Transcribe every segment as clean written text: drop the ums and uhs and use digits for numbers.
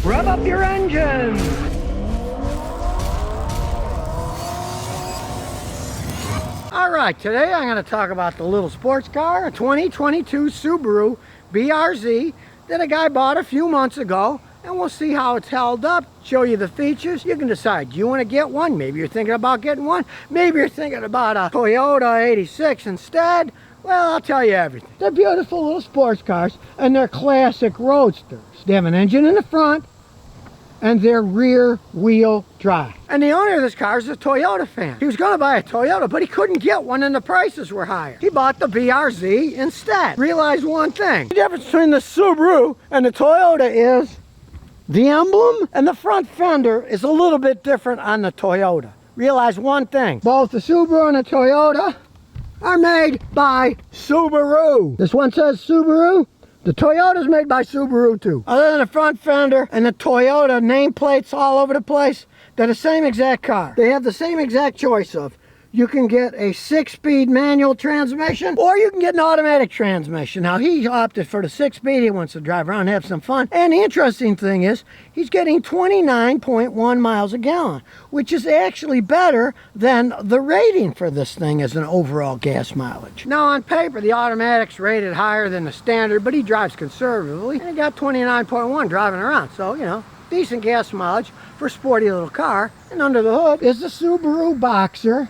Rev up your engines! Alright, today I'm going to talk about the little sports car, a 2022 Subaru BRZ that a guy bought a few months ago, and we'll see how it's held up, show you the features. You can decide, do you want to get one? Maybe you're thinking about getting one. Maybe you're thinking about a Toyota 86 instead. Well, I'll tell you everything. They're beautiful little sports cars, and they're classic roadsters. They have an engine in the front, and they're rear wheel drive. And the owner of this car is a Toyota fan. He was going to buy a Toyota, but he couldn't get one and the prices were higher. He bought the BRZ instead. Realized one thing. The difference between the Subaru and the Toyota is the emblem and the front fender is a little bit different on the Toyota. Realize one thing. Both the Subaru and the Toyota are made by Subaru. This one says Subaru. The Toyota's made by Subaru too. Other than the front fender and the Toyota nameplates all over the place, they're the same exact car. They have the same exact choice of, you can get a 6-speed manual transmission or you can get an automatic transmission. Now he opted for the 6-speed. He wants to drive around and have some fun. And the interesting thing is he's getting 29.1 miles a gallon, which is actually better than the rating for this thing as an overall gas mileage. Now on paper the automatic's rated higher than the standard, but he drives conservatively and he got 29.1 driving around. So, you know, decent gas mileage for a sporty little car. And under the hood is the Subaru Boxer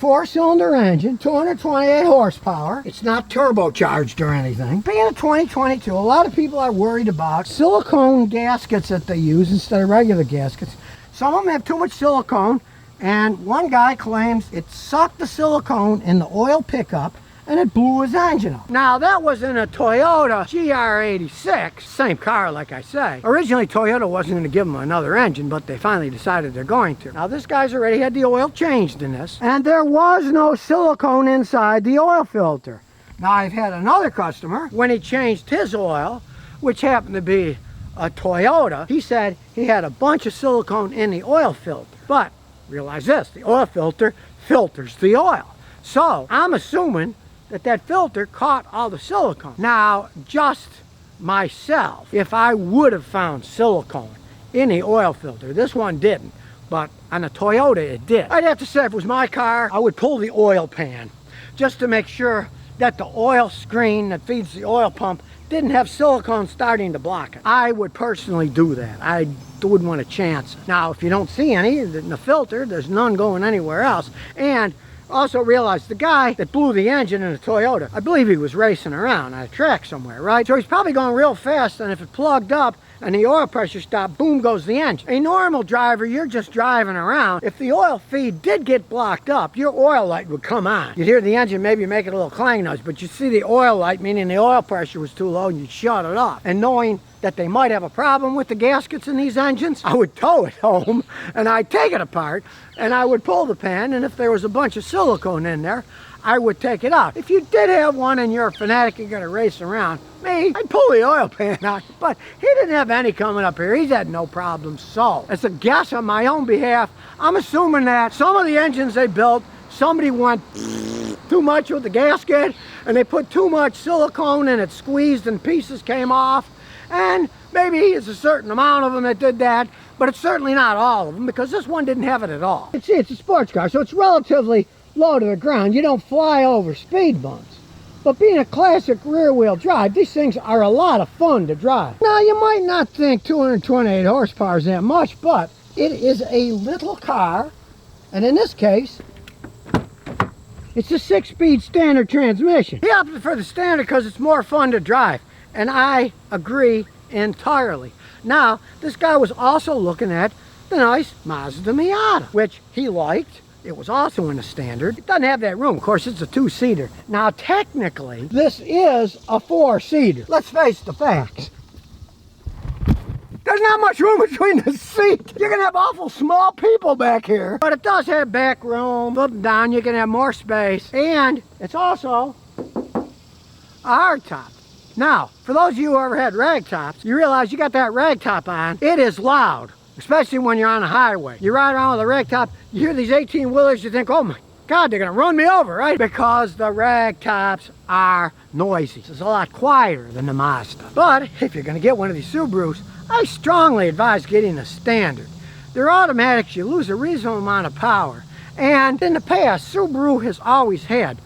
4-cylinder engine, 228 horsepower. It's not turbocharged or anything. Being a 2022, a lot of people are worried about silicone gaskets that they use instead of regular gaskets. Some of them have too much silicone, and one guy claims it sucked the silicone in the oil pickup and it blew his engine up. Now that was in a Toyota GR86, same car like I say. Originally Toyota wasn't going to give him another engine, but they finally decided they're going to. Now this guy's already had the oil changed in this, and there was no silicone inside the oil filter. Now I've had another customer, when he changed his oil, which happened to be a Toyota, he said he had a bunch of silicone in the oil filter. But realize this, the oil filter filters the oil. So I'm assuming that filter caught all the silicone. Now, just myself, if I would have found silicone in the oil filter, this one didn't, but on the Toyota it did. I'd have to say if it was my car, I would pull the oil pan just to make sure that the oil screen that feeds the oil pump didn't have silicone starting to block it. I would personally do that. I wouldn't want to chance it. Now, if you don't see any in the filter, there's none going anywhere else. And also realize the guy that blew the engine in a Toyota, I believe he was racing around on a track somewhere, right? So he's probably going real fast, and if it plugged up and the oil pressure stopped, boom goes the engine. A normal driver, you're just driving around. If the oil feed did get blocked up, your oil light would come on. You'd hear the engine maybe make a little clang noise, but you'd see the oil light, meaning the oil pressure was too low, and you'd shut it off. And knowing that they might have a problem with the gaskets in these engines, I would tow it home and I'd take it apart and I would pull the pan, and if there was a bunch of silicone in there, I would take it out. If you did have one and you're a fanatic, you're gonna race around, me, I'd pull the oil pan out, but he didn't have any coming up here. He's had no problems. So, as a guess on my own behalf, I'm assuming that some of the engines they built, somebody went too much with the gasket and they put too much silicone and it squeezed and pieces came off. And maybe it's a certain amount of them that did that, but it's certainly not all of them, because this one didn't have it at all. See, it's a sports car, so it's relatively low to the ground. You don't fly over speed bumps. But being a classic rear-wheel drive, these things are a lot of fun to drive. Now, you might not think 228 horsepower is that much, but it is a little car, and in this case, it's a 6-speed standard transmission. He opted for the standard because it's more fun to drive. And I agree entirely. Now, this guy was also looking at the nice Mazda Miata, which he liked. It was also in the standard. It doesn't have that room. Of course, it's a 2-seater. Now, technically, this is a 4-seater. Let's face the facts. There's not much room between the seats. You're gonna have awful small people back here. But it does have back room. Up and down, you can have more space. And it's also a hardtop. Now, for those of you who ever had rag tops, you realize you got that rag top on. It is loud, especially when you're on a highway. You ride around with a rag top, you hear these 18-wheelers, you think, oh my God, they're gonna run me over, right? Because the rag tops are noisy. It's a lot quieter than the Mazda. But if you're gonna get one of these Subarus, I strongly advise getting a standard. They're automatics, you lose a reasonable amount of power. And in the past, Subaru has always had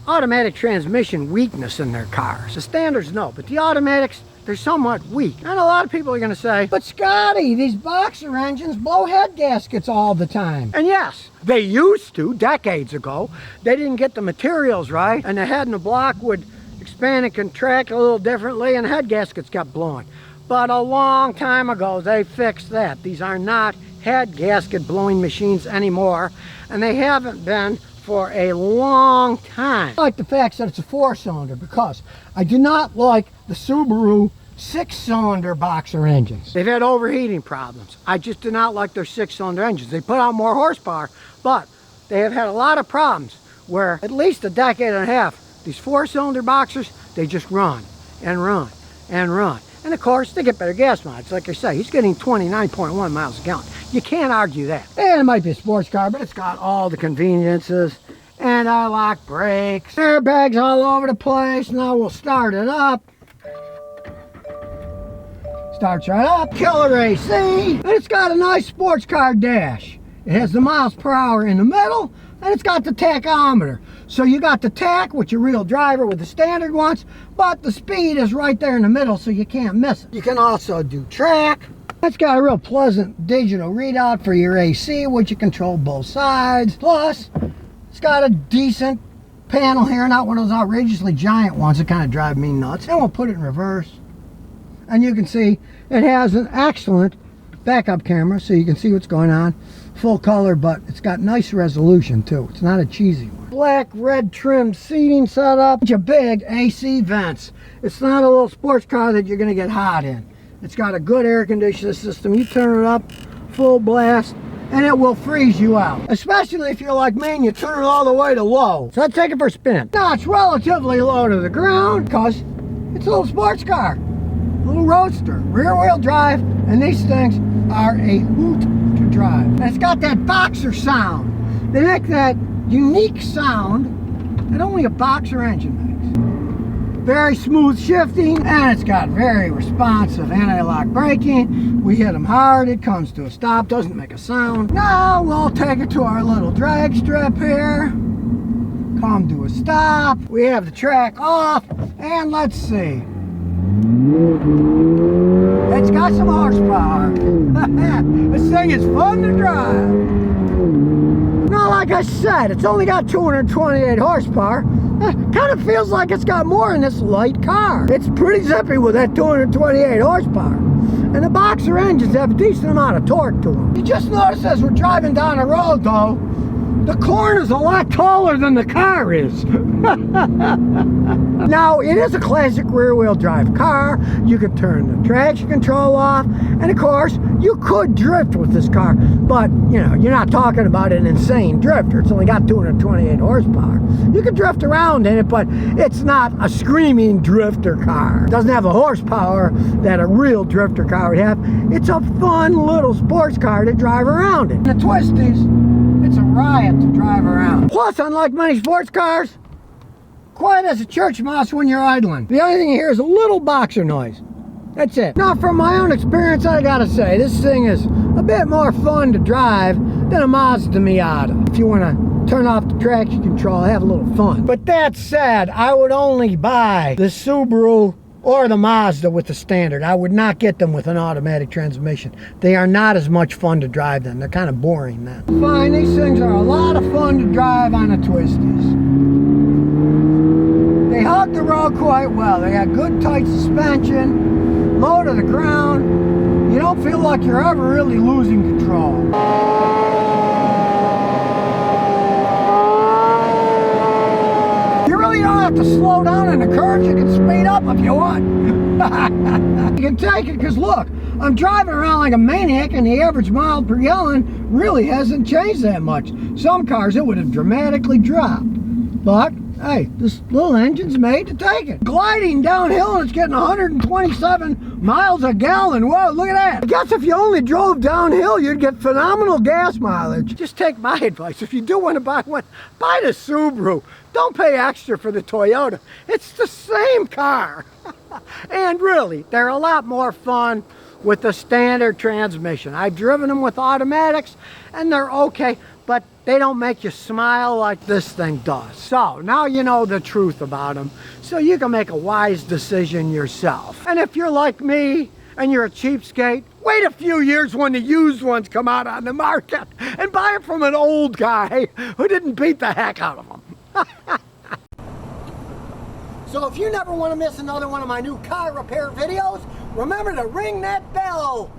automatic transmission weakness in their cars. The standards, no, but the automatics, they're somewhat weak. And a lot of people are going to say, but Scotty, these boxer engines blow head gaskets all the time. And yes, they used to decades ago. They didn't get the materials right, and the head and the block would expand and contract a little differently, and head gaskets kept blowing. But a long time ago, they fixed that. These are not head gasket blowing machines anymore, and they haven't been for a long time. I like the fact that it's a 4-cylinder because I do not like the Subaru 6-cylinder boxer engines. They've had overheating problems. I just do not like their 6-cylinder engines. They put out more horsepower, but they have had a lot of problems where at least a decade and a half, these 4-cylinder boxers, they just run and run and run. And of course, they get better gas mileage. Like I say, he's getting 29.1 miles a gallon. You can't argue that. And it might be a sports car, but it's got all the conveniences. Anti-lock brakes, airbags all over the place. Now we'll start it up. Starts right up. Killer AC. And it's got a nice sports car dash. It has the miles per hour in the middle, and it's got the tachometer. So you got the tach with your real driver with the standard ones, but the speed is right there in the middle, so you can't miss it. You can also do track. It's got a real pleasant digital readout for your AC, which you control both sides. Plus, it's got a decent panel here, not one of those outrageously giant ones that kind of drive me nuts. And we'll put it in reverse. And you can see it has an excellent backup camera, so you can see what's going on. Full color, but it's got nice resolution too. It's not a cheesy one. Black red trimmed seating setup. Bunch of big AC vents. It's not a little sports car that you're going to get hot in. It's got a good air conditioning system. You turn it up full blast and it will freeze you out, especially if you're like me and you turn it all the way to low. So I'd take it for a spin. Now it's relatively low to the ground because it's a little sports car, a little roadster, rear wheel drive, and these things are a hoot to drive. And it's got that boxer sound. They make that unique sound that only a boxer engine makes. Very smooth shifting, and it's got very responsive anti-lock braking. We hit them hard, it comes to a stop, doesn't make a sound. Now we'll take it to our little drag strip here. Come to a stop. We have the track off, and let's see. It's got some horsepower. This thing is fun to drive. Now, like I said, it's only got 228 horsepower. Kind of feels like it's got more in this light car. It's pretty zippy with that 228 horsepower. And the boxer engines have a decent amount of torque to them. You just notice as we're driving down the road, though, the corner's a lot taller than the car is. Now, it is a classic rear-wheel drive car. You can turn the traction control off, and of course, you could drift with this car, but you know, you're not talking about an insane drifter. It's only got 228 horsepower. You can drift around in it, but it's not a screaming drifter car. It doesn't have the horsepower that a real drifter car would have. It's a fun little sports car to drive around in. The twisties, it's a riot to drive around. Plus, unlike many sports cars, quiet as a church mouse when you're idling. The only thing you hear is a little boxer noise. That's it. Now, from my own experience, I gotta say, this thing is a bit more fun to drive than a Mazda Miata. If you wanna turn off the traction control, have a little fun. But that said, I would only buy the Subaru or the Mazda with the standard. I would not get them with an automatic transmission. They are not as much fun to drive then. They're kind of boring then. Fine, these things are a lot of fun to drive on the twisties. They hug the road quite well. They got good tight suspension, low to the ground. You don't feel like you're ever really losing control. You really don't have to slow down in the curves. You can speed up if you want. You can take it because look, I'm driving around like a maniac and the average mile per gallon really hasn't changed that much. Some cars it would have dramatically dropped. But hey, this little engine's made to take it. Gliding downhill and it's getting 127 miles a gallon. Whoa, look at that. I guess if you only drove downhill, you'd get phenomenal gas mileage. Just take my advice. If you do want to buy one, buy the Subaru. Don't pay extra for the Toyota. It's the same car. And really, they're a lot more fun, with the standard transmission. I've driven them with automatics and they're okay, but they don't make you smile like this thing does. So now you know the truth about them, so you can make a wise decision yourself. And if you're like me and you're a cheapskate, wait a few years when the used ones come out on the market and buy it from an old guy who didn't beat the heck out of them. So if you never want to miss another one of my new car repair videos, remember to ring that bell.